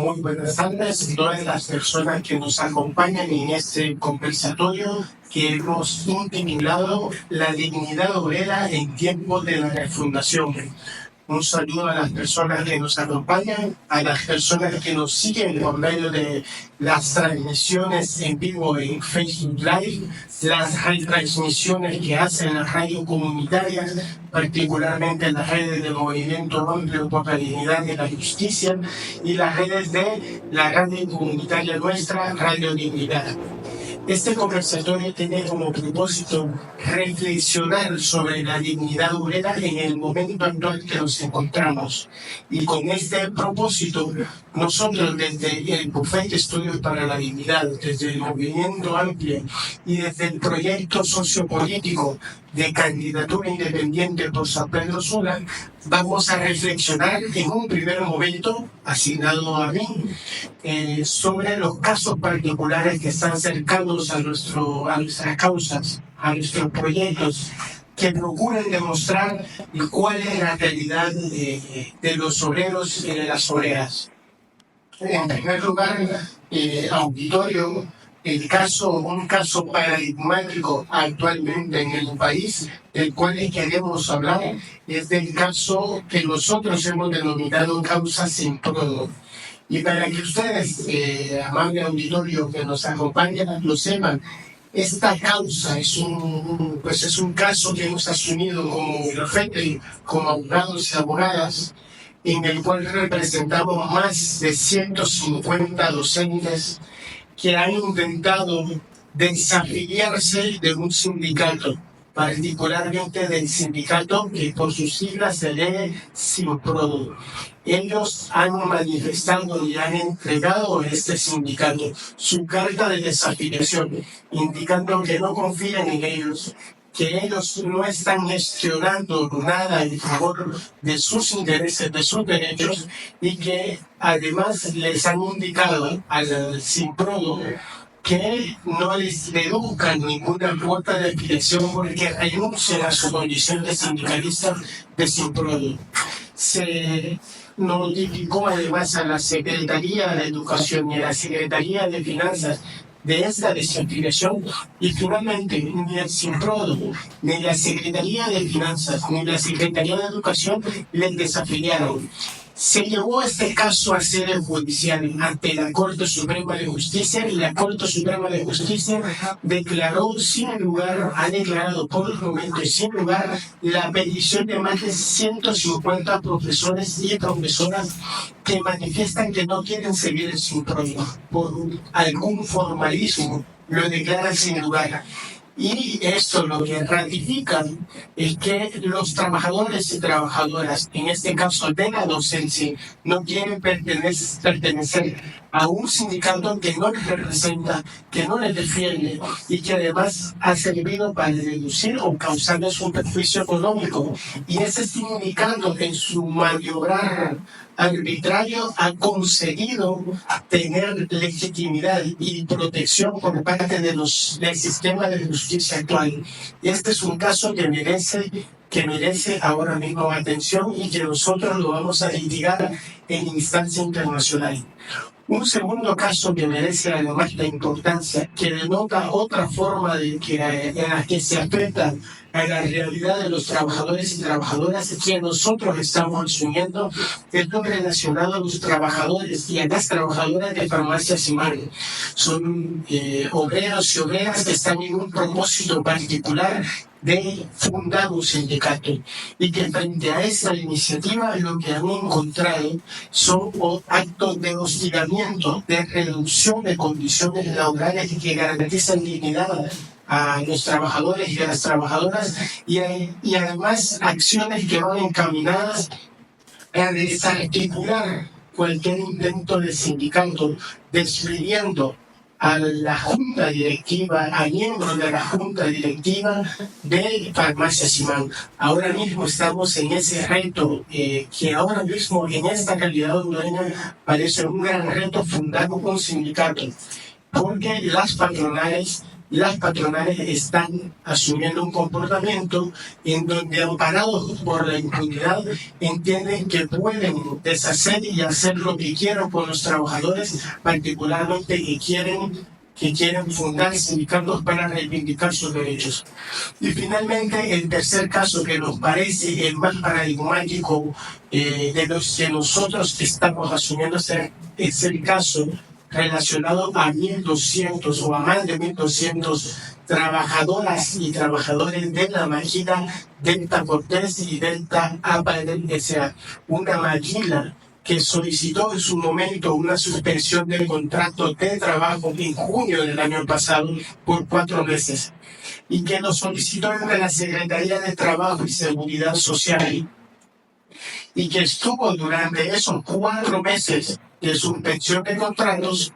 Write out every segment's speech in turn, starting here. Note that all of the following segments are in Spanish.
Muy buenas tardes a todas las personas que nos acompañan en este conversatorio que hemos intitulado La dignidad obrera en tiempos de la refundación. Un saludo a las personas que nos acompañan, a las personas que nos siguen por medio de las transmisiones en vivo en Facebook Live, las retransmisiones que hacen las radios comunitarias, particularmente las redes del Movimiento Amplio por la Dignidad y la Justicia, y las redes de la radio comunitaria nuestra, Radio Dignidad. Este conversatorio tiene como propósito reflexionar sobre la dignidad obrera en el momento actual que nos encontramos. Y con este propósito, nosotros desde el Bufete Estudios para la Dignidad, desde el Movimiento Amplio y desde el proyecto sociopolítico de candidatura independiente por San Pedro Sula, vamos a reflexionar en un primer momento, asignado a mí, sobre los casos particulares que están cercanos a nuestras causas, a nuestros proyectos, que procuran demostrar cuál es la realidad de los obreros y de las obreras. En primer lugar, auditorio, un caso paradigmático actualmente en el país, del cual queremos hablar, es del caso que nosotros hemos denominado causa Simprodo. Y para que ustedes, amable auditorio que nos acompaña, lo sepan, esta causa es un caso que hemos asumido como Bufete, como abogados y abogadas, en el cual representamos más de 150 docentes que han intentado desafiliarse de un sindicato, particularmente del sindicato que por sus siglas se lee Simprodo. Ellos han manifestado y han entregado a este sindicato su carta de desafiliación, indicando que no confían en ellos, que ellos no están gestionando nada en favor de sus intereses, de sus derechos, y que además les han indicado al Simprodo que no les deduzcan ninguna cuota de afiliación porque renuncian a su condición de sindicalista de Simprodo. Se notificó además a la Secretaría de Educación y a la Secretaría de Finanzas de esta desafiliación, y finalmente ni el Simprodo, ni la Secretaría de Finanzas, ni la Secretaría de Educación les desafiliaron. Se llevó este caso a sede judicial ante la Corte Suprema de Justicia, y la Corte Suprema de Justicia ha declarado por el momento y sin lugar la petición de más de 150 profesores y profesoras que manifiestan que no quieren seguir el Simprodo por algún formalismo, lo declaran sin lugar. Y esto lo que ratifica es que los trabajadores y trabajadoras, en este caso de la docencia, no quieren pertenecer a un sindicato que no les representa, que no les defiende y que además ha servido para reducir o causarles un perjuicio económico. Y ese sindicato, en su maniobrar arbitrario, ha conseguido tener legitimidad y protección por parte del sistema de justicia actual. Y este es un caso que merece ahora mismo atención y que nosotros lo vamos a litigar en instancia internacional. Un segundo caso que merece además la importancia, que denota otra forma en la que se afecta a la realidad de los trabajadores y trabajadoras que nosotros estamos asumiendo, es lo relacionado a los trabajadores y a las trabajadoras de Farmacia Simán. Son obreros y obreras que están en un propósito particular de fundar un sindicato, y que frente a esta iniciativa lo que han encontrado son actos de hostigamiento, de reducción de condiciones laborales que garantizan dignidad a los trabajadores y a las trabajadoras, y además acciones que van encaminadas a desarticular cualquier intento de sindicato, despidiendo a la junta directiva, a miembros de la junta directiva de Farmacia Simán. Ahora mismo estamos en ese reto que ahora mismo en esta realidad hondureña parece un gran reto fundar un sindicato, porque las patronales las patronales están asumiendo un comportamiento en donde, amparados por la impunidad, entienden que pueden deshacer y hacer lo que quieran con los trabajadores, particularmente que quieren fundar sindicatos para reivindicar sus derechos. Y finalmente, el tercer caso, que nos parece el más paradigmático de los que nosotros estamos asumiendo, es el caso relacionado a 1.200 o a más de 1.200 trabajadoras y trabajadores de la maquila Delta Cortés y Delta Apparel S.A., una maquila que solicitó en su momento una suspensión del contrato de trabajo en junio del año pasado por 4 meses, y que lo solicitó ante la Secretaría de Trabajo y Seguridad Social, y que estuvo durante esos 4 meses de suspensión de contratos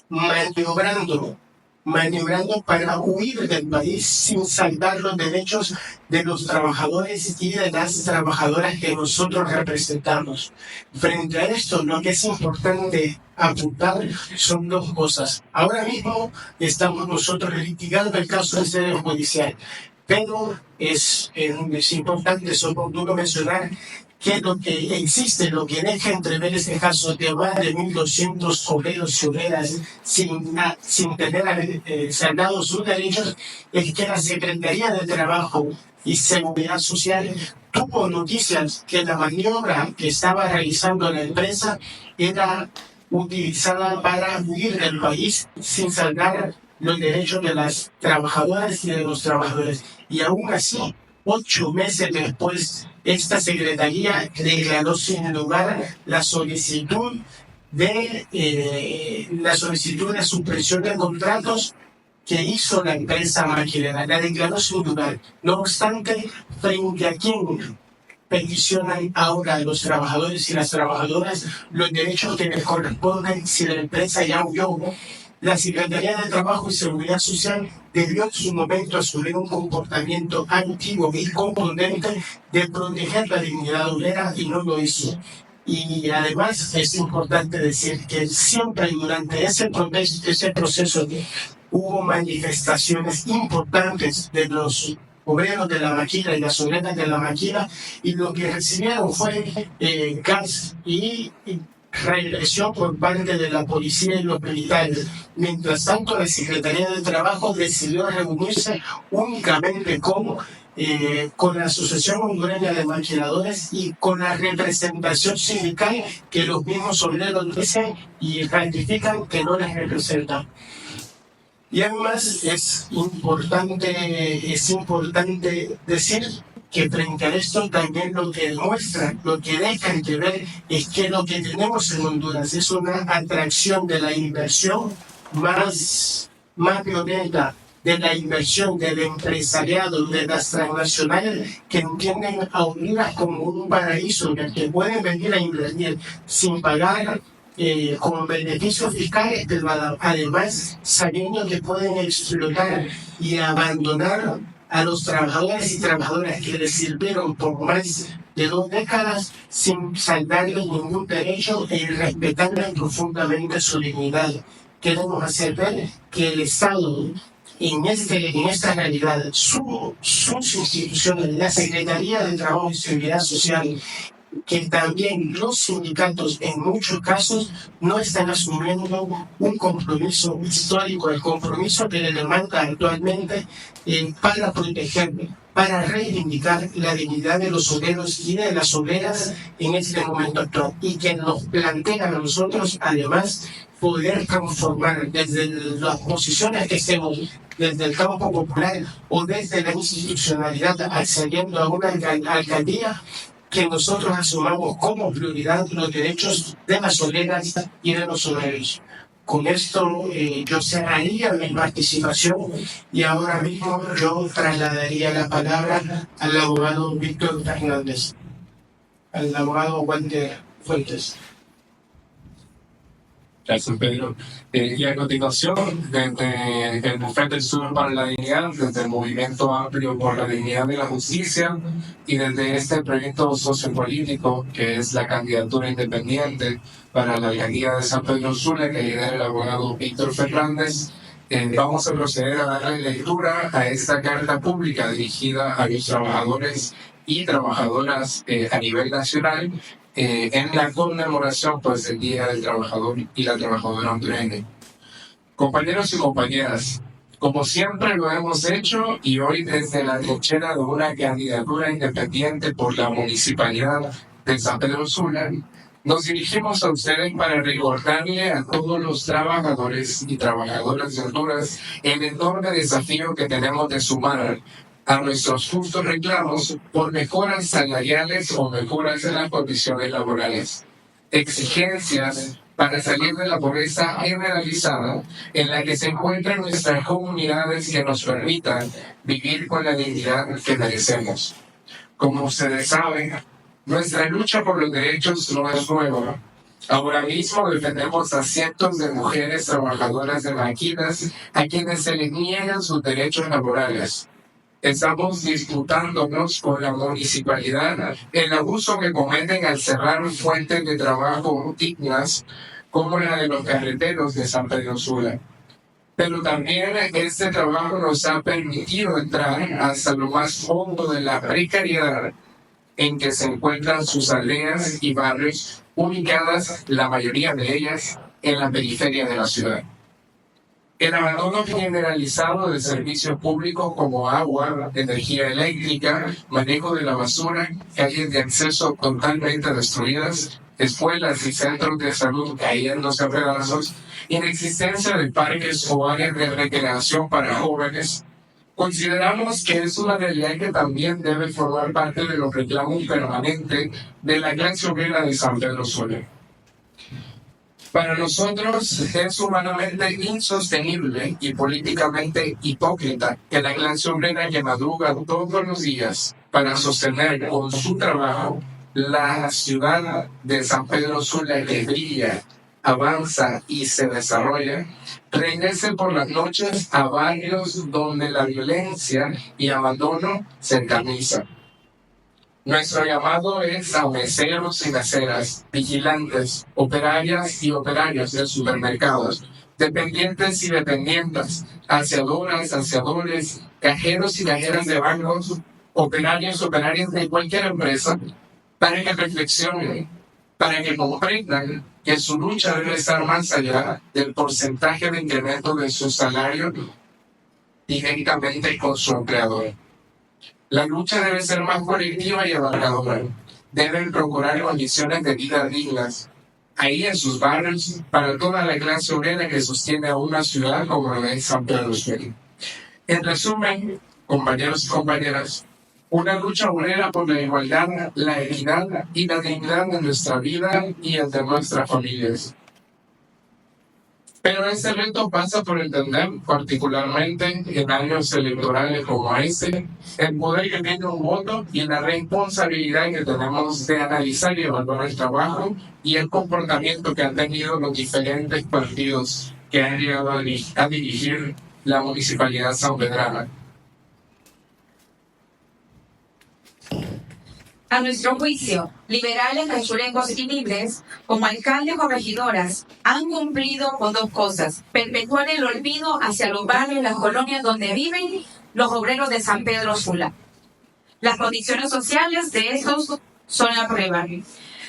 maniobrando para huir del país sin salvar los derechos de los trabajadores y de las trabajadoras que nosotros representamos. Frente a esto, lo que es importante apuntar son 2 cosas. Ahora mismo estamos nosotros litigando el caso en sede judicial, pero es importante, es oportuno mencionar que lo que existe, lo que deja entrever este caso de más de 1.200 obreros y obreras sin tener saldados sus derechos, es que la Secretaría de Trabajo y Seguridad Social tuvo noticias que la maniobra que estaba realizando la empresa era utilizada para huir del país sin saldar los derechos de las trabajadoras y de los trabajadores. Y aún así, 8 meses después, esta secretaría declaró sin lugar la solicitud de supresión de contratos que hizo la empresa maquilera. La declaró sin lugar. No obstante, frente a quién peticionan ahora a los trabajadores y las trabajadoras los derechos que les corresponden si la empresa ya huyó, la Secretaría de Trabajo y Seguridad Social debió en su momento asumir un comportamiento activo y contundente de proteger la dignidad obrera, y no lo hizo. Y además es importante decir que siempre durante ese proceso hubo manifestaciones importantes de los obreros de la maquila y las obreras de la maquila, y lo que recibieron fue gas y represión por parte de la policía y los militares. Mientras tanto, la Secretaría de Trabajo decidió reunirse únicamente con la Asociación Hondureña de Maquiladores y con la representación sindical que los mismos obreros dicen y ratifican que no les representan. Y además es importante decir que frente a esto también lo que demuestra, lo que deja de ver, es que lo que tenemos en Honduras es una atracción de la inversión más violenta, de la inversión del empresariado, de las transnacionales que entienden a Honduras como un paraíso en el que pueden venir a invertir sin pagar como beneficios fiscales, pero además sabiendo que pueden explotar y abandonar a los trabajadores y trabajadoras que les sirvieron por más de 2 décadas sin saldarles ningún derecho e respetando profundamente su dignidad. Queremos hacer ver que el Estado, en esta realidad, sus instituciones, la Secretaría de Trabajo y Seguridad Social, que también los sindicatos en muchos casos no están asumiendo un compromiso histórico, el compromiso que le demanda actualmente para proteger, para reivindicar la dignidad de los obreros y de las obreras en este momento actual, y que nos plantean a nosotros además poder transformar desde las posiciones que estemos, desde el campo popular o desde la institucionalidad accediendo a una alcaldía, que nosotros asumamos como prioridad los derechos de las obreras y de los obreros. Con esto yo cerraría mi participación y ahora mismo yo trasladaría la palabra al abogado Víctor Fernández, al abogado Walter Fuentes. Gracias, Pedro. Y a continuación, desde el Frente Sur para la Dignidad, desde el Movimiento Amplio por la Dignidad de la Justicia y desde este proyecto sociopolítico que es la candidatura independiente para la alcaldía de San Pedro Sula, que lidera el abogado Víctor Fernández, Vamos a proceder a darle lectura a esta carta pública dirigida a los trabajadores y trabajadoras a nivel nacional en la conmemoración pues, del Día del Trabajador y la Trabajadora hondureña. Compañeros y compañeras, como siempre lo hemos hecho y hoy desde la trinchera de una candidatura independiente por la Municipalidad de San Pedro Sula, nos dirigimos a ustedes para recordarle a todos los trabajadores y trabajadoras de Honduras el enorme desafío que tenemos de sumar a nuestros justos reclamos por mejoras salariales o mejoras en las condiciones laborales. Exigencias para salir de la pobreza generalizada en la que se encuentran nuestras comunidades que nos permitan vivir con la dignidad que merecemos. Como ustedes saben, nuestra lucha por los derechos no es nueva. Ahora mismo defendemos a cientos de mujeres trabajadoras de máquinas a quienes se les niegan sus derechos laborales. Estamos disputándonos con la municipalidad el abuso que cometen al cerrar fuentes de trabajo dignas como la de los carreteros de San Pedro Sula. Pero también este trabajo nos ha permitido entrar hasta lo más hondo de la precariedad en que se encuentran sus aldeas y barrios ubicadas, la mayoría de ellas, en la periferia de la ciudad. El abandono generalizado de servicios públicos como agua, energía eléctrica, manejo de la basura, calles de acceso totalmente destruidas, escuelas y centros de salud cayéndose a pedazos, inexistencia de parques o áreas de recreación para jóvenes. Consideramos que es una realidad que también debe formar parte de los reclamos permanentes de la clase obrera de San Pedro Sula. Para nosotros es humanamente insostenible y políticamente hipócrita que la clase obrera que madruga todos los días para sostener con su trabajo la ciudad de San Pedro Sula que brilla, avanza y se desarrolla, regrese por las noches a barrios donde la violencia y abandono se encarnizan. Nuestro llamado es a meseros y meseras, vigilantes, operarias y operarios de supermercados, dependientes y dependientes, aseadoras, aseadores, cajeros y cajeras de bancos, operarios, operarias de cualquier empresa, para que reflexionen, para que comprendan que su lucha debe estar más allá del porcentaje de incremento de su salario directamente con su empleador. La lucha debe ser más colectiva y abarcadora. Deben procurar condiciones de vida dignas, ahí en sus barrios, para toda la clase obrera que sostiene a una ciudad como la de San Pedro Sula. En resumen, compañeros y compañeras, una lucha obrera por la igualdad, la equidad y la dignidad de nuestra vida y de nuestras familias. Pero este reto pasa por entender, particularmente en años electorales como este, el poder que tiene un voto y la responsabilidad que tenemos de analizar y evaluar el trabajo y el comportamiento que han tenido los diferentes partidos que han llegado a dirigir la Municipalidad sanpedrana. A nuestro juicio, liberales, cachurecos y libres, como alcaldes o regidoras, han cumplido con dos cosas: perpetuar el olvido hacia los barrios y las colonias donde viven los obreros de San Pedro Sula. Las condiciones sociales de estos son la prueba.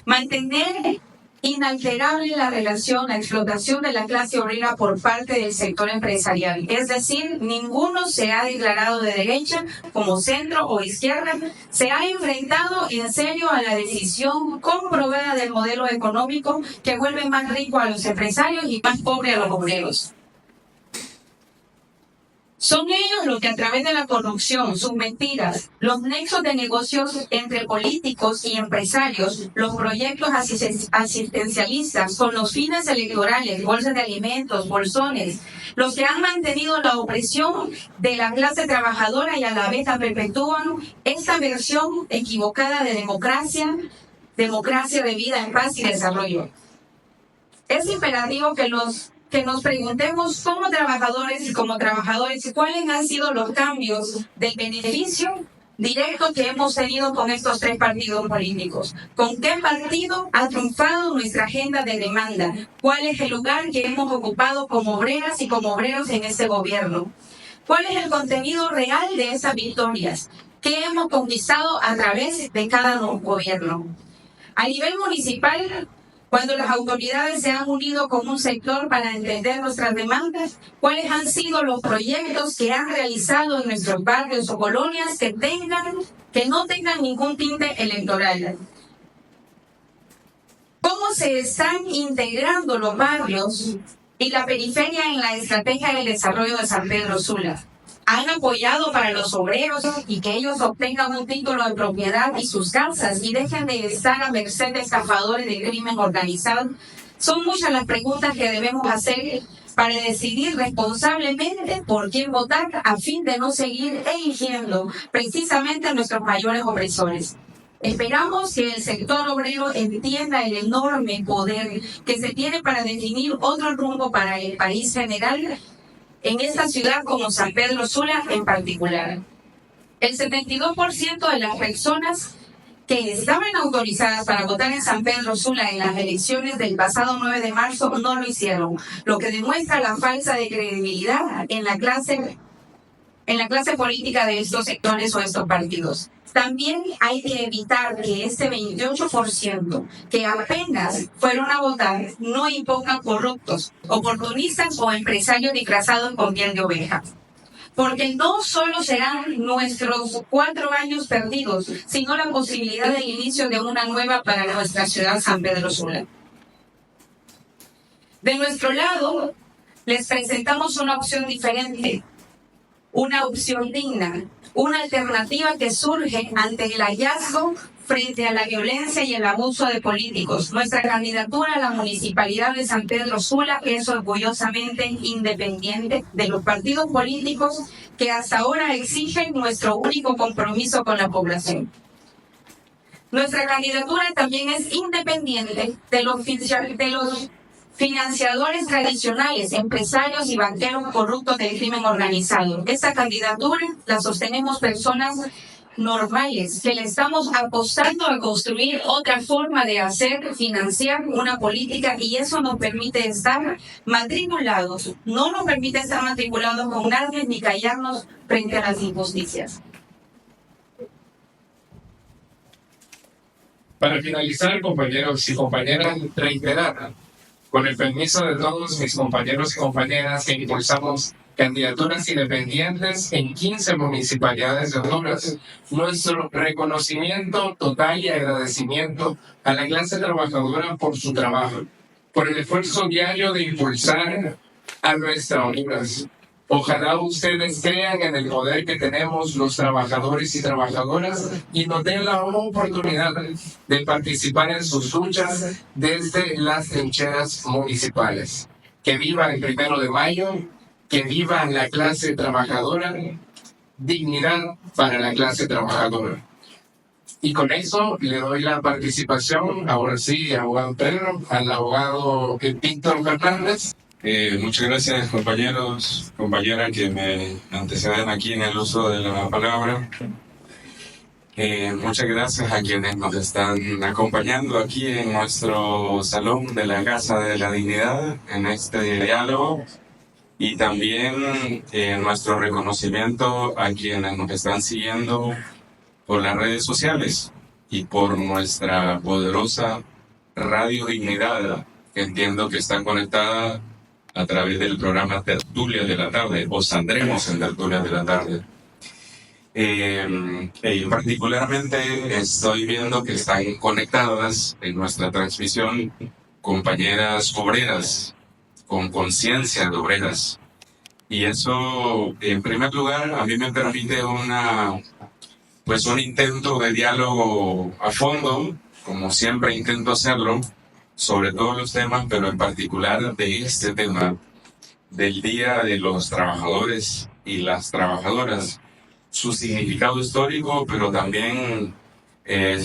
Mantener inalterable la relación, la explotación de la clase obrera por parte del sector empresarial. Es decir, ninguno se ha declarado de derecha, como centro o izquierda, se ha enfrentado en serio a la decisión comprobada del modelo económico que vuelve más rico a los empresarios y más pobre a los obreros. Son ellos los que a través de la corrupción, sus mentiras, los nexos de negocios entre políticos y empresarios, los proyectos asistencialistas con los fines electorales, bolsas de alimentos, bolsones, los que han mantenido la opresión de la clase trabajadora y a la vez la perpetúan esta versión equivocada de democracia de vida en paz y desarrollo. Es imperativo que nos preguntemos como trabajadores y como trabajadores cuáles han sido los cambios del beneficio directo que hemos tenido con estos tres partidos políticos. ¿Con qué partido ha triunfado nuestra agenda de demanda? ¿Cuál es el lugar que hemos ocupado como obreras y como obreros en este gobierno? ¿Cuál es el contenido real de esas victorias? ¿Qué hemos conquistado a través de cada gobierno? A nivel municipal, cuando las autoridades se han unido con un sector para entender nuestras demandas, ¿cuáles han sido los proyectos que han realizado en nuestros barrios o colonias que no tengan ningún tinte electoral? ¿Cómo se están integrando los barrios y la periferia en la estrategia del desarrollo de San Pedro Sula? ¿Han apoyado para los obreros y que ellos obtengan un título de propiedad y sus casas y dejen de estar a merced de estafadores del crimen organizado? Son muchas las preguntas que debemos hacer para decidir responsablemente por quién votar a fin de no seguir eligiendo precisamente a nuestros mayores opresores. Esperamos que el sector obrero entienda el enorme poder que se tiene para definir otro rumbo para el país general, en esta ciudad como San Pedro Sula en particular. El 72% de las personas que estaban autorizadas para votar en San Pedro Sula en las elecciones del pasado 9 de marzo no lo hicieron, lo que demuestra la falta de credibilidad en la clase política de estos sectores o estos partidos. También hay que evitar que este 28% que apenas fueron a votar no impongan corruptos, oportunistas o empresarios disfrazados con piel de oveja. Porque no solo serán nuestros 4 años perdidos, sino la posibilidad del inicio de una nueva para nuestra ciudad San Pedro Sula. De nuestro lado, les presentamos una opción diferente, una opción digna, una alternativa que surge ante el hallazgo frente a la violencia y el abuso de políticos. Nuestra candidatura a la Municipalidad de San Pedro Sula es orgullosamente independiente de los partidos políticos que hasta ahora exigen nuestro único compromiso con la población. Nuestra candidatura también es independiente de los financiadores tradicionales, empresarios y banqueros corruptos del crimen organizado. Esta candidatura la sostenemos personas normales, que le estamos apostando a construir otra forma de financiar una política, y eso nos permite estar matriculados, no nos permite estar matriculados con nadie ni callarnos frente a las injusticias. Para finalizar, compañeros y compañeras, reiterar, con el permiso de todos mis compañeros y compañeras, que impulsamos candidaturas independientes en 15 municipalidades de Honduras, nuestro reconocimiento total y agradecimiento a la clase trabajadora por su trabajo, por el esfuerzo diario de impulsar a nuestra Honduras. Ojalá ustedes crean en el poder que tenemos los trabajadores y trabajadoras y nos den la oportunidad de participar en sus luchas desde las trincheras municipales. Que viva el 1 de mayo, que viva la clase trabajadora, dignidad para la clase trabajadora. Y con eso le doy la participación, ahora sí, abogado Pedro, al abogado Víctor Fernández. Muchas gracias, compañeros, compañeras que me anteceden aquí en el uso de la palabra. Muchas gracias a quienes nos están acompañando aquí en nuestro salón de la Casa de la Dignidad, en este diálogo, y también nuestro reconocimiento a quienes nos están siguiendo por las redes sociales y por nuestra poderosa Radio Dignidad, que entiendo que está conectada a través del programa Tertulias de la Tarde, o saldremos en Tertulias de la Tarde. Particularmente estoy viendo que están conectadas en nuestra transmisión compañeras obreras, con conciencia de obreras. Y eso, en primer lugar, a mí me permite un intento de diálogo a fondo, como siempre intento hacerlo, sobre todos los temas, pero en particular de este tema, del Día de los Trabajadores y las Trabajadoras, su significado histórico, pero también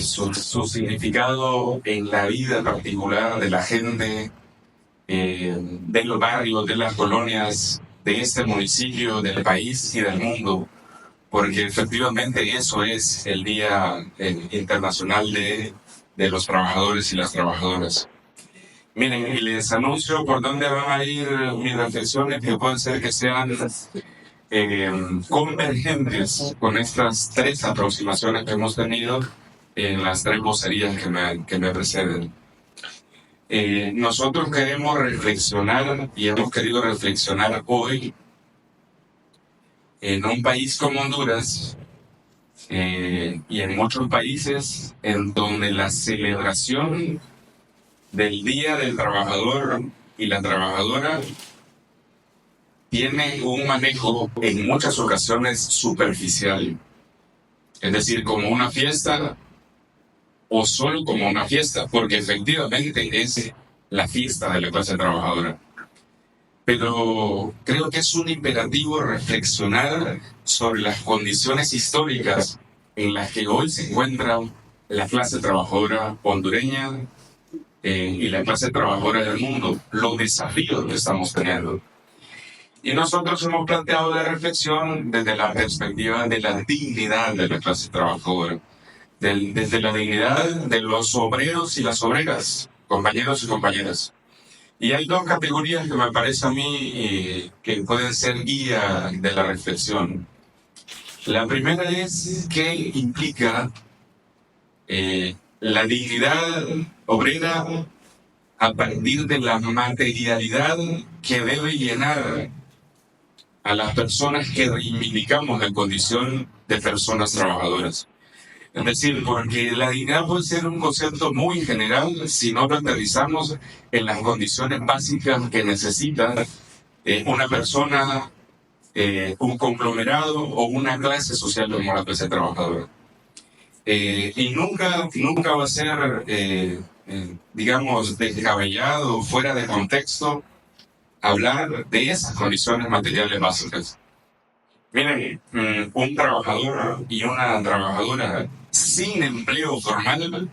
su significado en la vida particular de la gente, de los barrios, de las colonias, de este municipio, del país y del mundo, porque efectivamente eso es el Día Internacional de los Trabajadores y las Trabajadoras. Miren, y les anuncio por dónde van a ir mis reflexiones, que pueden ser que sean convergentes con estas tres aproximaciones que hemos tenido en las tres vocerías que me preceden. Nosotros queremos reflexionar y hemos querido reflexionar hoy en un país como Honduras y en muchos países en donde la celebración del Día del Trabajador y la Trabajadora tiene un manejo en muchas ocasiones superficial, es decir, como una fiesta o solo como una fiesta, porque efectivamente es la fiesta de la clase trabajadora. Pero creo que es un imperativo reflexionar sobre las condiciones históricas en las que hoy se encuentra la clase trabajadora hondureña y la clase trabajadora del mundo, los desafíos que estamos teniendo. Y nosotros hemos planteado la reflexión desde la perspectiva de la dignidad de la clase trabajadora, desde la dignidad de los obreros y las obreras, compañeros y compañeras. Y hay dos categorías que me parece a mí que pueden ser guía de la reflexión. La primera es qué implica la dignidad obrera a partir de la materialidad que debe llenar a las personas que reivindicamos la condición de personas trabajadoras. Es decir, porque la dignidad puede ser un concepto muy general si no lo aterrizamos en las condiciones básicas que necesita una persona, un conglomerado o una clase social como la clase trabajadora. Y nunca va a ser, digamos, descabellado, fuera de contexto, hablar de esas condiciones materiales básicas. Miren, un trabajador y una trabajadora sin empleo formal,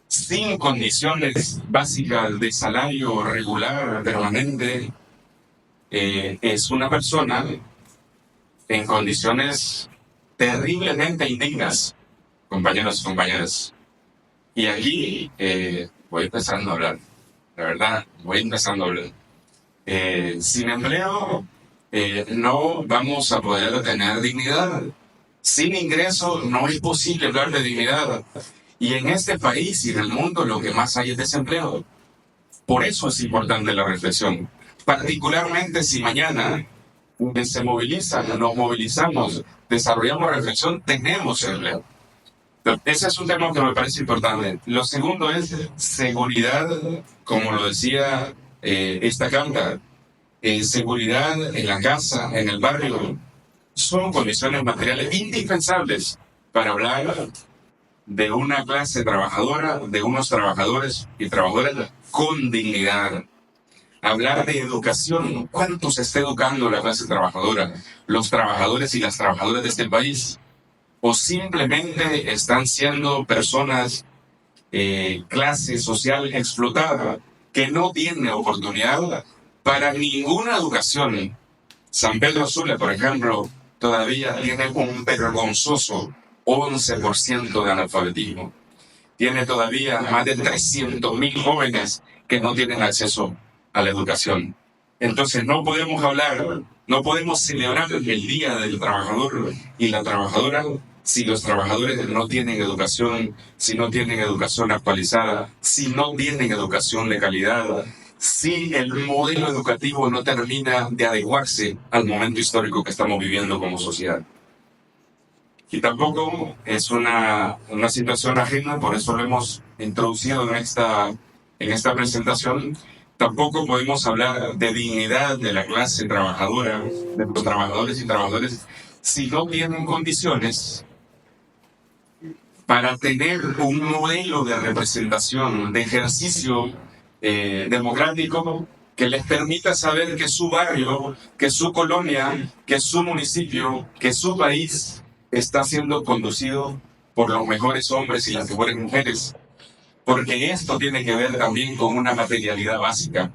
sin condiciones básicas de salario regular, permanente, es una persona en condiciones terriblemente indignas, compañeros y compañeras. Y aquí voy empezando a hablar, la verdad, voy empezando a hablar. Sin empleo no vamos a poder tener dignidad. Sin ingreso no es posible hablar de dignidad. Y en este país y en el mundo lo que más hay es desempleo. Por eso es importante la reflexión. Particularmente si mañana se movilizan, nos movilizamos, desarrollamos reflexión, tenemos empleo. Ese es un tema que me parece importante. Lo segundo es seguridad, como lo decía esta carta. Seguridad en la casa, en el barrio, son condiciones materiales indispensables para hablar de una clase trabajadora, de unos trabajadores y trabajadoras con dignidad. Hablar de educación, ¿cuánto se está educando la clase trabajadora, los trabajadores y las trabajadoras de este país? ¿O simplemente están siendo personas, clase social explotada, que no tiene oportunidad para ninguna educación? San Pedro Sula, por ejemplo, todavía tiene un vergonzoso 11% de analfabetismo. Tiene todavía más de 300.000 jóvenes que no tienen acceso a la educación. Entonces no podemos hablar, no podemos celebrar el Día del Trabajador y la Trabajadora si los trabajadores no tienen educación, si no tienen educación actualizada, si no tienen educación de calidad, si el modelo educativo no termina de adecuarse al momento histórico que estamos viviendo como sociedad. Y tampoco es una situación ajena, por eso lo hemos introducido en esta presentación. Tampoco podemos hablar de dignidad de la clase trabajadora, de los trabajadores y trabajadoras, si no tienen condiciones para tener un modelo de representación, de ejercicio democrático que les permita saber que su barrio, que su colonia, que su municipio, que su país está siendo conducido por los mejores hombres y las mejores mujeres. Porque esto tiene que ver también con una materialidad básica.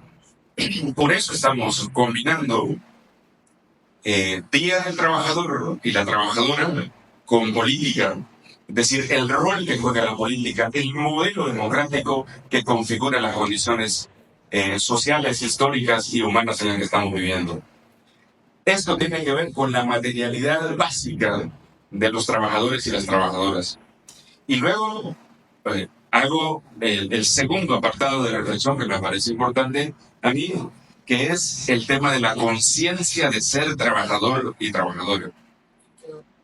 Por eso estamos combinando Día del Trabajador y la Trabajadora con política, es decir, el rol que juega la política, el modelo democrático que configura las condiciones sociales, históricas y humanas en las que estamos viviendo. Esto tiene que ver con la materialidad básica de los trabajadores y las trabajadoras. Y luego hago el segundo apartado de reflexión que me parece importante a mí, que es el tema de la conciencia de ser trabajador y trabajadora,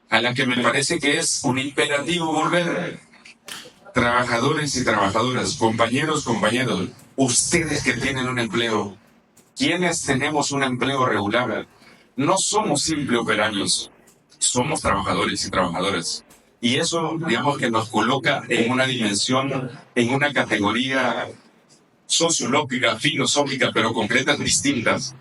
a la que me parece que es un imperativo volver. Trabajadores y trabajadoras, compañeros, ustedes que tienen un empleo, quienes tenemos un empleo regular, no somos simples operarios, somos trabajadores y trabajadoras. Y eso, digamos, que nos coloca en una dimensión, en una categoría sociológica, filosófica, pero concretas distintas.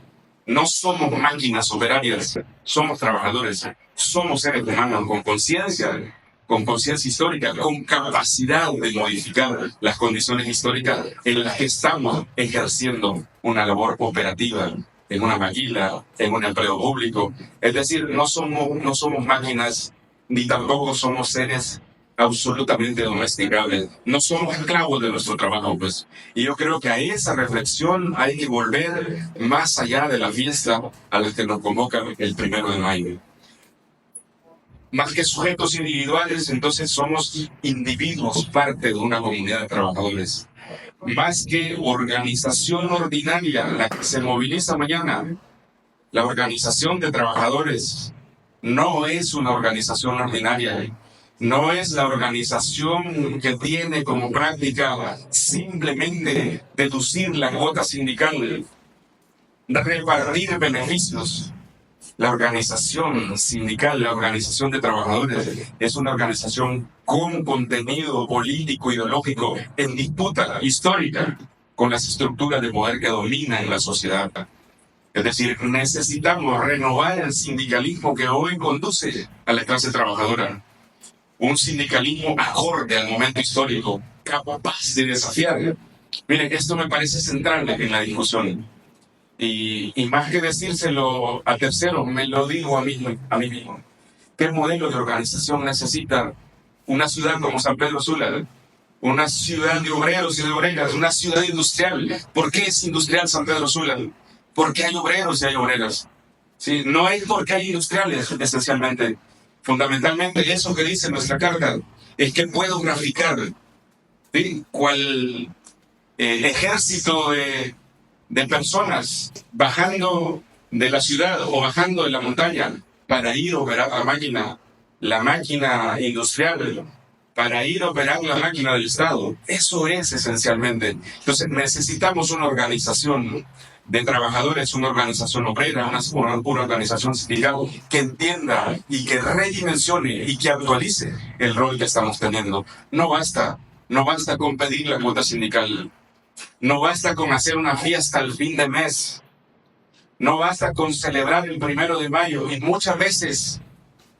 No somos máquinas operarias, somos trabajadores, somos seres humanos con conciencia histórica, con capacidad de modificar las condiciones históricas en las que estamos ejerciendo una labor operativa, en una maquila, en un empleo público. Es decir, no somos máquinas, ni tampoco somos seres absolutamente domesticables. No somos esclavos de nuestro trabajo, pues. Y yo creo que a esa reflexión hay que volver más allá de la fiesta a la que nos convoca el 1 de mayo. Más que sujetos individuales, entonces somos individuos, parte de una comunidad de trabajadores. Más que organización ordinaria, la que se moviliza mañana, la organización de trabajadores no es una organización ordinaria. No es la organización que tiene como práctica simplemente deducir la cuota sindical, repartir beneficios. La organización sindical, la organización de trabajadores, es una organización con contenido político, ideológico, en disputa histórica con las estructuras de poder que dominan la sociedad. Es decir, necesitamos renovar el sindicalismo que hoy conduce a la clase trabajadora. Un sindicalismo acorde al momento histórico, capaz de desafiar. Miren, esto me parece central en la discusión. Y más que decírselo a terceros, me lo digo a mí mismo. ¿Qué modelo de organización necesita una ciudad como San Pedro Sula? Una ciudad de obreros y de obreras, una ciudad industrial. ¿Por qué es industrial San Pedro Sula? Porque hay obreros y hay obreras. ¿Sí? No es porque hay industriales, esencialmente. Fundamentalmente, eso que dice nuestra carta es que puedo graficar, ¿sí?, cuál ejército de personas bajando de la ciudad o bajando de la montaña para ir a operar la máquina industrial, para ir a operar la máquina del Estado. Eso es esencialmente. Entonces necesitamos una organización de trabajadores, una organización obrera, una organización sindical que entienda y que redimensione y que actualice el rol que estamos teniendo. No basta con pedir la cuota sindical. No basta con hacer una fiesta al fin de mes. No basta con celebrar el 1 de mayo y muchas veces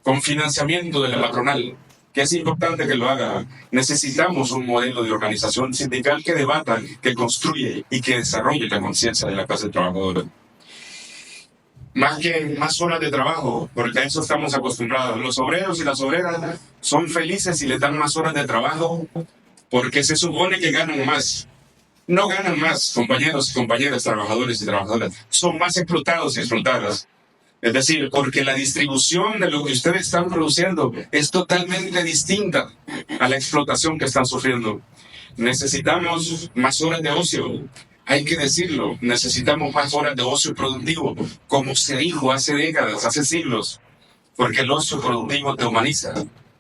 con financiamiento de la patronal, que es importante que lo haga. Necesitamos un modelo de organización sindical que debata, que construye y que desarrolle la conciencia de la clase trabajadora. Más horas de trabajo, porque a eso estamos acostumbrados. Los obreros y las obreras son felices si les dan más horas de trabajo porque se supone que ganan más. No ganan más, compañeros y compañeras, trabajadores y trabajadoras. Son más explotados y explotadas. Es decir, porque la distribución de lo que ustedes están produciendo es totalmente distinta a la explotación que están sufriendo. Necesitamos más horas de ocio. Hay que decirlo, necesitamos más horas de ocio productivo, como se dijo hace décadas, hace siglos. Porque el ocio productivo te humaniza.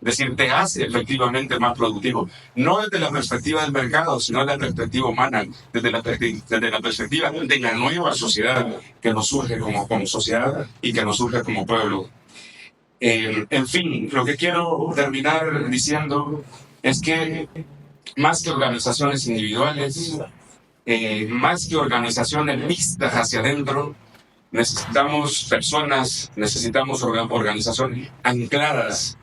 Es decir, te hace efectivamente más productivo. No desde la perspectiva del mercado, sino desde la perspectiva humana, desde la perspectiva de la nueva sociedad que nos surge como sociedad y que nos surge como pueblo. En fin, lo que quiero terminar diciendo es que más que organizaciones individuales, más que organizaciones vistas hacia adentro, necesitamos personas, necesitamos organizaciones ancladas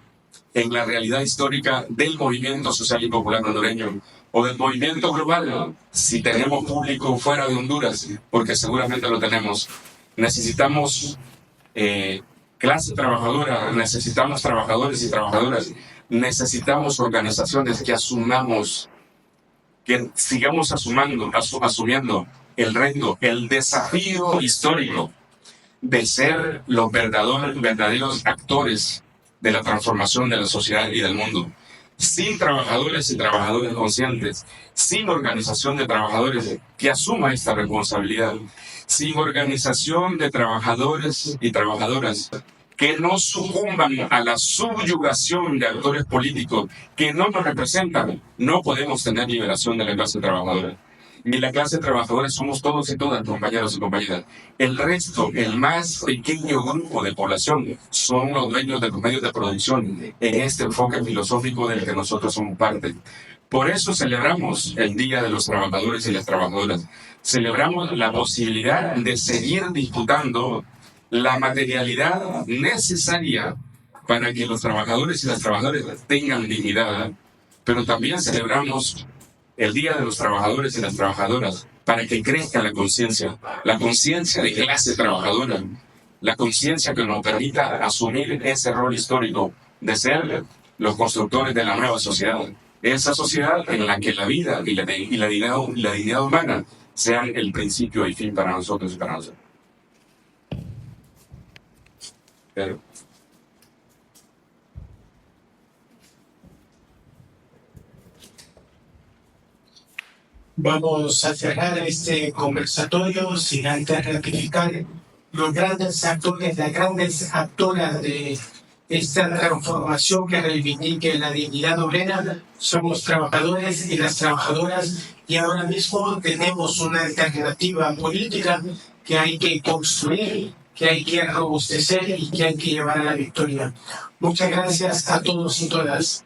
en la realidad histórica del movimiento social y popular hondureño o del movimiento global, si tenemos público fuera de Honduras, porque seguramente lo tenemos. Necesitamos clase trabajadora, necesitamos trabajadores y trabajadoras, necesitamos organizaciones que asumamos, que sigamos asumiendo el reto, el desafío histórico de ser los verdaderos actores de la transformación de la sociedad y del mundo. Sin trabajadores y trabajadoras conscientes, sin organización de trabajadores que asuma esta responsabilidad, sin organización de trabajadores y trabajadoras que no sucumban a la subyugación de actores políticos que no nos representan, no podemos tener liberación de la clase trabajadora. Y la clase trabajadora somos todos y todas, compañeros y compañeras. El resto, el más pequeño grupo de población, son los dueños de los medios de producción en este enfoque filosófico del que nosotros somos parte. Por eso celebramos el Día de los Trabajadores y las Trabajadoras. Celebramos la posibilidad de seguir disputando la materialidad necesaria para que los trabajadores y las trabajadoras tengan dignidad, pero también celebramos el Día de los Trabajadores y las Trabajadoras para que crezca la conciencia de clase trabajadora, la conciencia que nos permita asumir ese rol histórico de ser los constructores de la nueva sociedad, esa sociedad en la que la vida y la dignidad humana sean el principio y fin para nosotros y para nosotros. Pero vamos a cerrar este conversatorio sin antes ratificar los grandes actores, las grandes actoras de esta transformación que reivindique la dignidad obrera. Somos trabajadores y las trabajadoras, y ahora mismo tenemos una alternativa política que hay que construir, que hay que robustecer y que hay que llevar a la victoria. Muchas gracias a todos y todas.